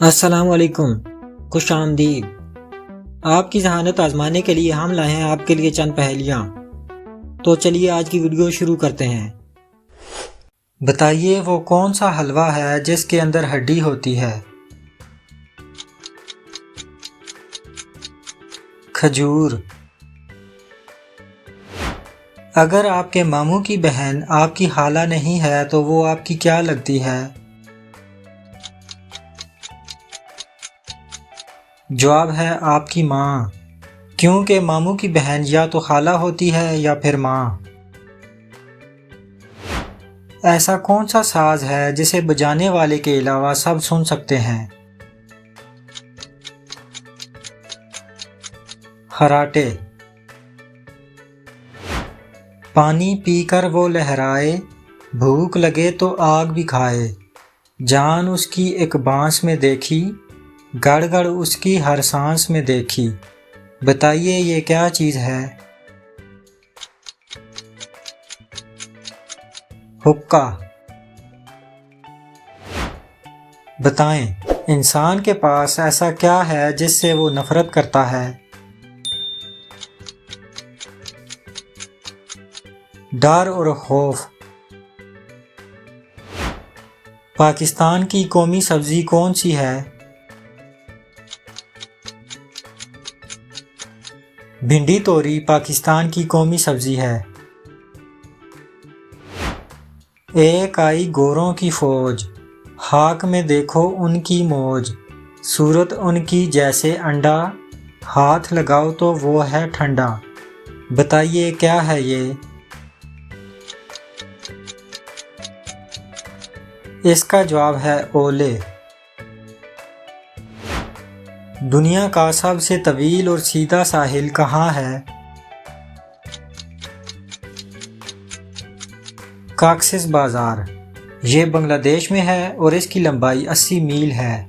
السلام علیکم، خوش آمدید۔ آپ کی ذہانت آزمانے کے لیے ہم لائے ہیں آپ کے لیے چند پہیلیاں۔ تو چلیے آج کی ویڈیو شروع کرتے ہیں۔ بتائیے وہ کون سا حلوہ ہے جس کے اندر ہڈی ہوتی ہے؟ کھجور۔ اگر آپ کے ماموں کی بہن آپ کی خالہ نہیں ہے تو وہ آپ کی کیا لگتی ہے؟ جواب ہے آپ کی ماں، کیونکہ ماموں کی بہن یا تو خالہ ہوتی ہے یا پھر ماں۔ ایسا کون سا ساز ہے جسے بجانے والے کے علاوہ سب سن سکتے ہیں؟ خراٹے۔ پانی پی کر وہ لہرائے، بھوک لگے تو آگ بھی کھائے، جان اس کی ایک بانس میں دیکھی، گڑ گڑ اس کی ہر سانس میں دیکھی۔ بتائیے یہ کیا چیز ہے؟ حقہ۔ بتائیں انسان کے پاس ایسا کیا ہے جس سے وہ نفرت کرتا ہے؟ ڈر اور خوف۔ پاکستان کی قومی سبزی کون سی ہے؟ بھنڈی توری پاکستان کی قومی سبزی ہے۔ ایک آئی گوروں کی فوج، خاک میں دیکھو ان کی موج، صورت ان کی جیسے انڈا، ہاتھ لگاؤ تو وہ ہے ٹھنڈا۔ بتائیے کیا ہے یہ؟ اس کا جواب ہے اولے۔ دنیا کا سب سے طویل اور سیدھا ساحل کہاں ہے؟ کاکسس بازار۔ یہ بنگلہ دیش میں ہے اور اس کی لمبائی 80 میل ہے۔